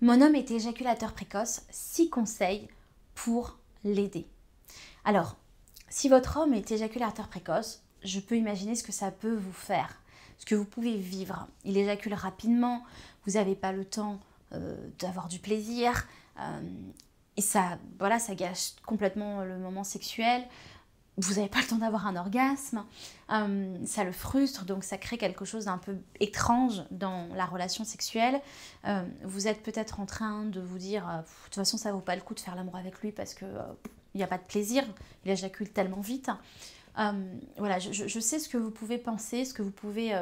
Mon homme est éjaculateur précoce, 6 conseils pour l'aider. Alors, si votre homme est éjaculateur précoce, je peux imaginer ce que ça peut vous faire, ce que vous pouvez vivre. Il éjacule rapidement, vous n'avez pas le temps d'avoir du plaisir, et ça, voilà, ça gâche complètement le moment sexuel. Vous n'avez pas le temps d'avoir un orgasme, ça le frustre, donc ça crée quelque chose d'un peu étrange dans la relation sexuelle. Vous êtes peut-être en train de vous dire, de toute façon ça vaut pas le coup de faire l'amour avec lui parce que il n'y a pas de plaisir, il éjacule tellement vite. Voilà, je sais ce que vous pouvez penser, ce que vous pouvez,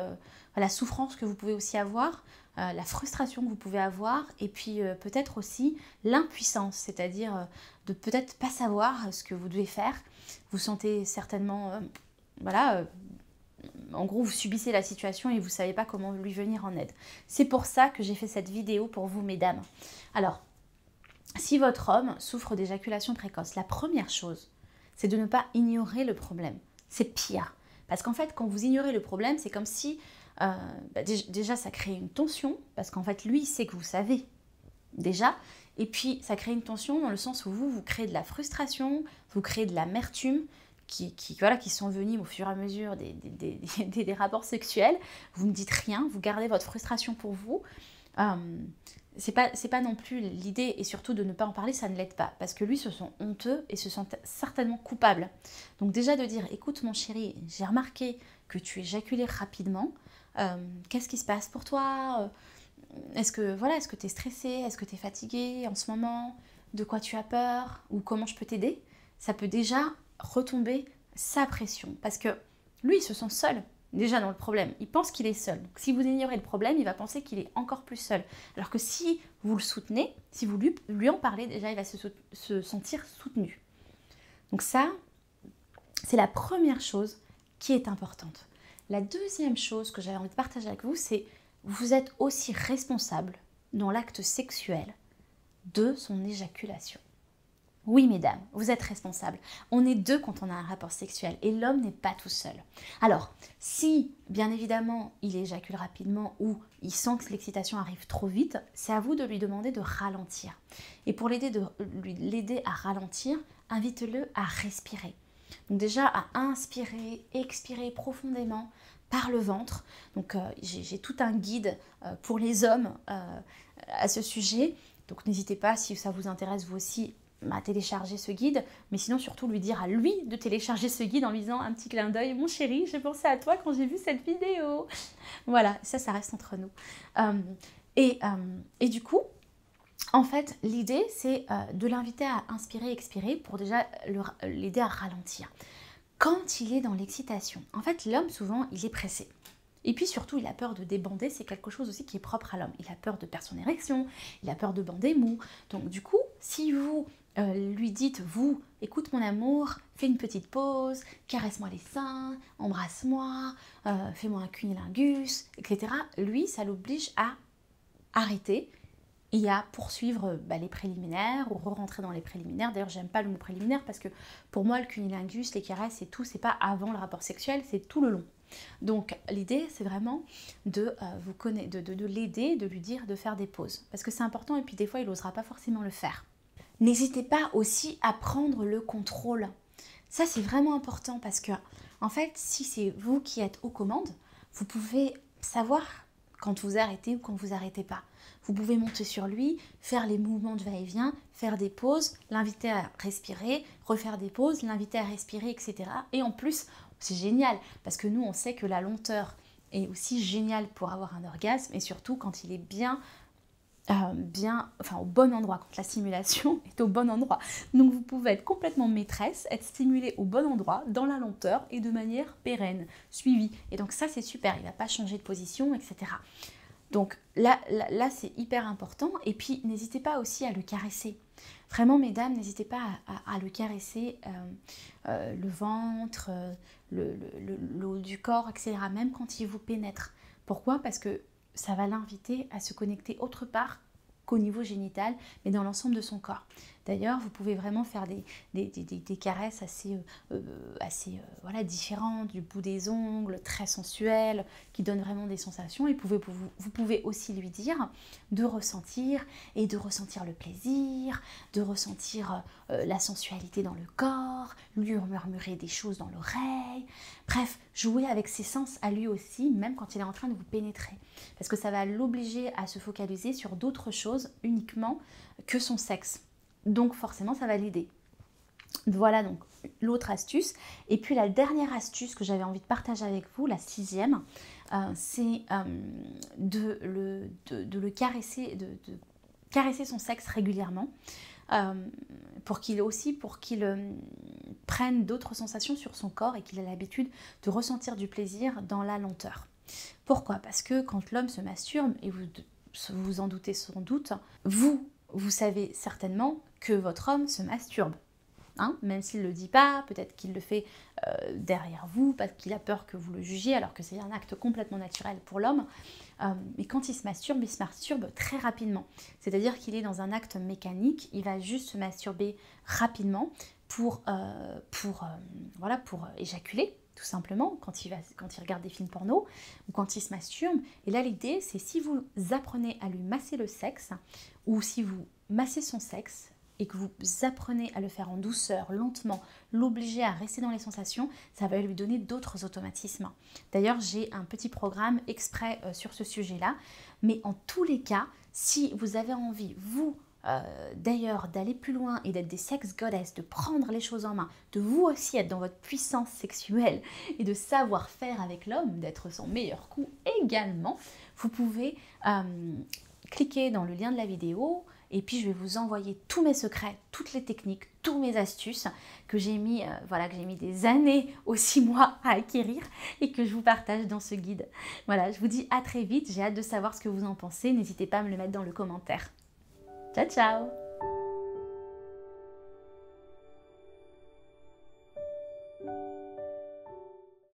la souffrance que vous pouvez aussi avoir, la frustration que vous pouvez avoir, et puis peut-être aussi l'impuissance, c'est-à-dire de peut-être pas savoir ce que vous devez faire. Vous sentez certainement, voilà, en gros vous subissez la situation et vous ne savez pas comment lui venir en aide. C'est pour ça que j'ai fait cette vidéo pour vous, mesdames. Alors, si votre homme souffre d'éjaculation précoce, la première chose, c'est de ne pas ignorer le problème. C'est pire. Parce qu'en fait, quand vous ignorez le problème, c'est comme si, déjà, ça crée une tension, parce qu'en fait, lui, il sait que vous savez, déjà. Et puis, ça crée une tension dans le sens où vous créez de la frustration, vous créez de l'amertume, qui s'enveniment au fur et à mesure des rapports sexuels. Vous ne dites rien, vous gardez votre frustration pour vous. C'est pas non plus l'idée, et surtout de ne pas en parler, ça ne l'aide pas, parce que lui se sent honteux et se sent certainement coupable. Donc déjà de dire, écoute mon chéri, j'ai remarqué que tu éjaculais rapidement, qu'est-ce qui se passe pour toi? Est-ce que tu es stressé? Est-ce que tu es fatigué en ce moment? De quoi tu as peur? Ou comment je peux t'aider? Ça peut déjà retomber sa pression, parce que lui il se sent seul. Déjà dans le problème, il pense qu'il est seul. Donc, si vous ignorez le problème, il va penser qu'il est encore plus seul. Alors que si vous le soutenez, si vous lui en parlez, déjà il va se sentir soutenu. Donc ça, c'est la première chose qui est importante. La deuxième chose que j'avais envie de partager avec vous, c'est vous êtes aussi responsable dans l'acte sexuel de son éjaculation. Oui, mesdames, vous êtes responsables. On est deux quand on a un rapport sexuel et l'homme n'est pas tout seul. Alors, si, bien évidemment, il éjacule rapidement ou il sent que l'excitation arrive trop vite, c'est à vous de lui demander de ralentir. Et pour l'aider à ralentir, invite-le à respirer. Donc déjà, à inspirer, expirer profondément par le ventre. Donc, j'ai tout un guide pour les hommes à ce sujet. Donc, n'hésitez pas, si ça vous intéresse, vous aussi, à télécharger ce guide, mais sinon surtout lui dire à lui de télécharger ce guide en lui disant un petit clin d'œil, mon chéri, j'ai pensé à toi quand j'ai vu cette vidéo. Voilà, ça reste entre nous. Et du coup, en fait, l'idée c'est de l'inviter à inspirer, expirer pour déjà l'aider à ralentir. Quand il est dans l'excitation, en fait l'homme souvent il est pressé. Et puis surtout, il a peur de débander, c'est quelque chose aussi qui est propre à l'homme. Il a peur de perdre son érection, il a peur de bander mou. Donc du coup, si vous lui dites, vous, écoute mon amour, fais une petite pause, caresse-moi les seins, embrasse-moi, fais-moi un cunnilingus, etc. Lui, ça l'oblige à arrêter et à poursuivre les préliminaires ou re-rentrer dans les préliminaires. D'ailleurs, j'aime pas le mot préliminaire parce que pour moi, le cunnilingus, les caresses et tout, c'est pas avant le rapport sexuel, c'est tout le long. Donc l'idée c'est vraiment de l'aider, de lui dire de faire des pauses parce que c'est important et puis des fois il n'osera pas forcément le faire. N'hésitez pas aussi à prendre le contrôle. Ça c'est vraiment important parce que en fait si c'est vous qui êtes aux commandes, vous pouvez savoir quand vous arrêtez ou quand vous arrêtez pas. Vous pouvez monter sur lui, faire les mouvements de va-et-vient, faire des pauses, l'inviter à respirer, refaire des pauses, l'inviter à respirer, etc. Et en plus, c'est génial parce que nous, on sait que la lenteur est aussi géniale pour avoir un orgasme et surtout quand il est au bon endroit, quand la stimulation est au bon endroit. Donc vous pouvez être complètement maîtresse, être stimulé au bon endroit, dans la lenteur et de manière pérenne, suivie. Et donc ça c'est super, il ne va pas changer de position, etc. Donc là c'est hyper important. Et puis n'hésitez pas aussi à le caresser. Vraiment mesdames, n'hésitez pas à le caresser, le ventre, le haut du corps, etc. Même quand il vous pénètre. Pourquoi? Parce que ça va l'inviter à se connecter autre part qu'au niveau génital, mais dans l'ensemble de son corps. D'ailleurs, vous pouvez vraiment faire des caresses assez, voilà, différentes, du bout des ongles, très sensuelles, qui donnent vraiment des sensations. Et vous pouvez aussi lui dire de ressentir le plaisir, de ressentir la sensualité dans le corps, lui murmurer des choses dans l'oreille. Bref, jouer avec ses sens à lui aussi, même quand il est en train de vous pénétrer. Parce que ça va l'obliger à se focaliser sur d'autres choses uniquement que son sexe. Donc forcément, ça va l'aider. Voilà donc l'autre astuce. Et puis la dernière astuce que j'avais envie de partager avec vous, la 6e, c'est de le caresser, de caresser son sexe régulièrement. Pour qu'il prenne d'autres sensations sur son corps et qu'il ait l'habitude de ressentir du plaisir dans la lenteur. Pourquoi? Parce que quand l'homme se masturbe, et vous vous en doutez sans doute, vous savez certainement que votre homme se masturbe. Hein, même s'il ne le dit pas, peut-être qu'il le fait derrière vous, parce qu'il a peur que vous le jugiez, alors que c'est un acte complètement naturel pour l'homme. Mais quand il se masturbe très rapidement. C'est-à-dire qu'il est dans un acte mécanique, il va juste se masturber rapidement pour éjaculer, tout simplement, quand il regarde des films porno, ou quand il se masturbe. Et là, l'idée, c'est si vous apprenez à lui masser le sexe, ou si vous massez son sexe, et que vous apprenez à le faire en douceur, lentement, l'obliger à rester dans les sensations, ça va lui donner d'autres automatismes. D'ailleurs, j'ai un petit programme exprès sur ce sujet-là. Mais en tous les cas, si vous avez envie, vous, d'ailleurs, d'aller plus loin et d'être des sex goddess, de prendre les choses en main, de vous aussi être dans votre puissance sexuelle et de savoir faire avec l'homme, d'être son meilleur coup également, vous pouvez cliquer dans le lien de la vidéo. Et puis je vais vous envoyer tous mes secrets, toutes les techniques, tous mes astuces que j'ai mis, des années aux 6 mois à acquérir et que je vous partage dans ce guide. Voilà, je vous dis à très vite, j'ai hâte de savoir ce que vous en pensez. N'hésitez pas à me le mettre dans le commentaire. Ciao, ciao!